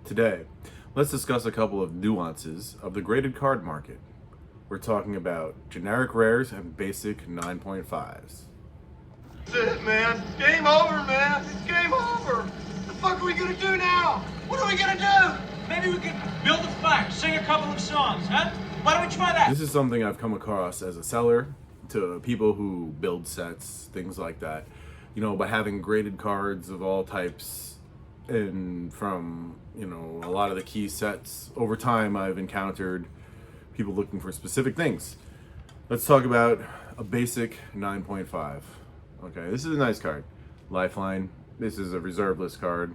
Today, let's discuss a couple of nuances of the graded card market. We're talking about generic rares and basic 9.5s. That's it, man. Game over, man. It's game over. What the fuck are we gonna do now? What are we gonna do? Maybe we could build a fire, sing a couple of songs, huh? Why don't we try that? This is something I've come across as a seller to people who build sets, things like that. You know, by having graded cards of all types and from, you know, a lot of the key sets. Over time, I've encountered people looking for specific things. Let's talk about a basic 9.5. Okay, this is a nice card. Lifeline. This is a reserve list card.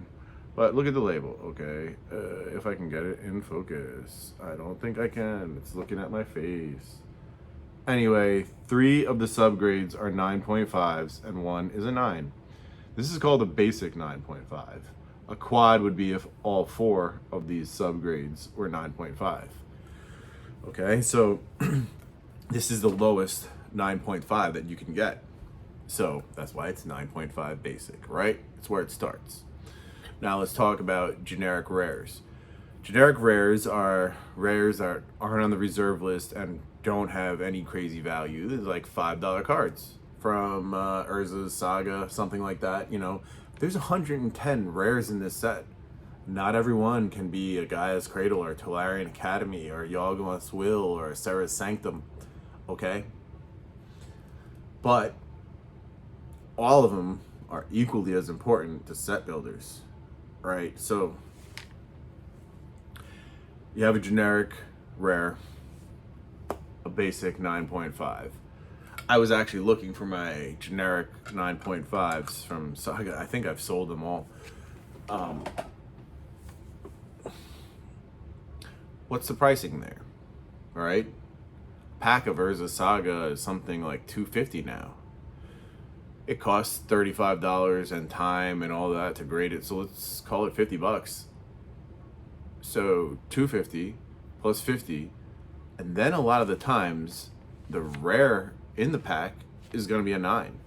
But look at the label, okay? If I can get it in focus. I don't think I can. It's looking at my face. Anyway, 3 of the subgrades are 9.5s and 1 is a 9. This is called a basic 9.5. A quad would be if all 4 of these subgrades were 9.5. Okay, so this is the lowest 9.5 that you can get. So that's why it's 9.5 basic, right? It's where it starts. Now let's talk about generic rares. Generic rares are rares that aren't on the reserve list and don't have any crazy value. They're like $5 cards from Urza's Saga, something like that. You know, there's 110 rares in this set. Not everyone can be a Gaia's Cradle or Tolarian Academy or Yawgmoth's Will or Sarah's Sanctum, okay? But all of them are equally as important to set builders, right? So you have a generic rare, a basic 9.5. I was actually looking for my generic 9.5s from Saga. I think I've sold them all. What's the pricing there? All right, pack of Urza Saga is something like $250 now. It costs $35 and time and all that to grade it, so let's call it $50. So $250 plus 50, and then a lot of the times the rare in the pack is going to be a 9.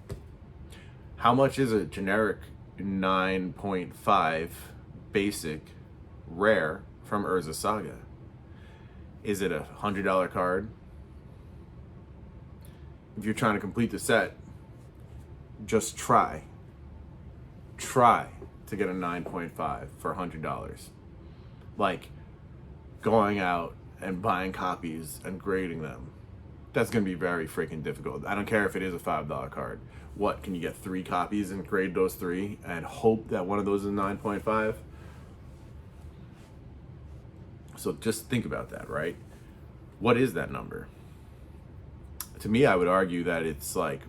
How much is a generic 9.5 basic rare from Urza Saga? Is it a $100 card? If you're trying to complete the set, just try to get a 9.5 for $100. Like going out and buying copies and grading them. That's going to be very freaking difficult. I don't care if it is a $5 card. What, can you get 3 copies and grade those 3 and hope that one of those is 9.5? So just think about that, right? What is that number? To me, I would argue that it's like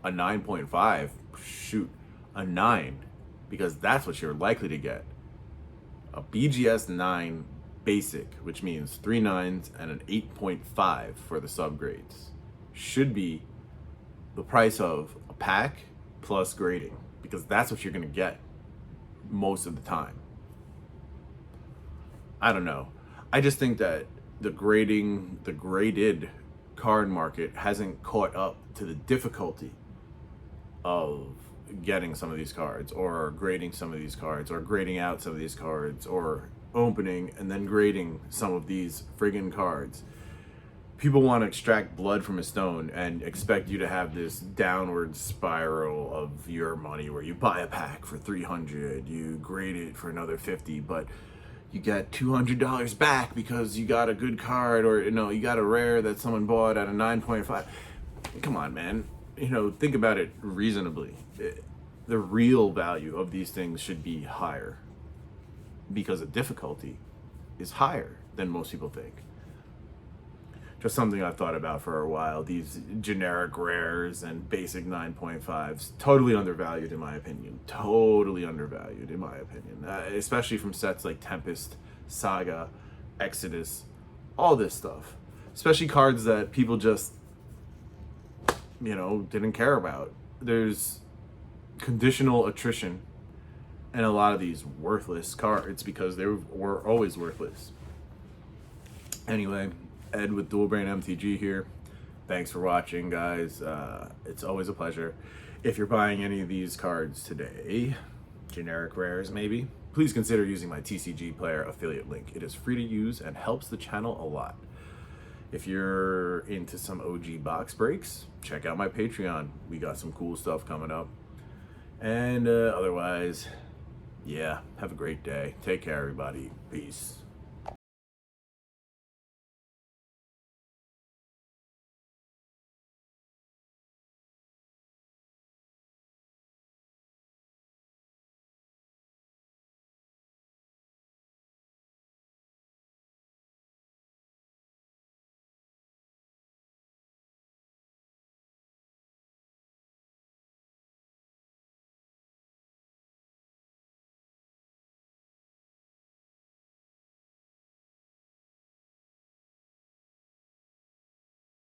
a 9.5, shoot, a 9, because that's what you're likely to get. A BGS 9 basic, which means 3 9s and an 8.5 for the subgrades, should be the price of a pack plus grading, because that's what you're going to get most of the time. I don't know. I just think that the graded card market hasn't caught up to the difficulty of getting some of these cards, or grading some of these cards, or grading out some of these cards, or opening and then grading some of these friggin' cards. People want to extract blood from a stone and expect you to have this downward spiral of your money where you buy a pack for $300, you grade it for another $50, but you get $200 back because you got a good card, or you know, you got a rare that someone bought at a 9.5. Come on, man. You know, think about it reasonably. The real value of these things should be higher because the difficulty is higher than most people think. Just something I've thought about for a while. These generic rares and basic 9.5s, totally undervalued in my opinion. Totally undervalued in my opinion. Especially from sets like Tempest, Saga, Exodus, all this stuff. Especially cards that people just, you know, didn't care about. There's conditional attrition in a lot of these worthless cards because they were always worthless. Anyway, Ed with Dual Brain MTG here. Thanks for watching, guys. It's always a pleasure. If you're buying any of these cards today, generic rares maybe, please consider using my TCG Player affiliate link. It is free to use and helps the channel a lot. If you're into some OG box breaks, check out my Patreon. We got some cool stuff coming up. And otherwise, yeah, have a great day. Take care, everybody. Peace.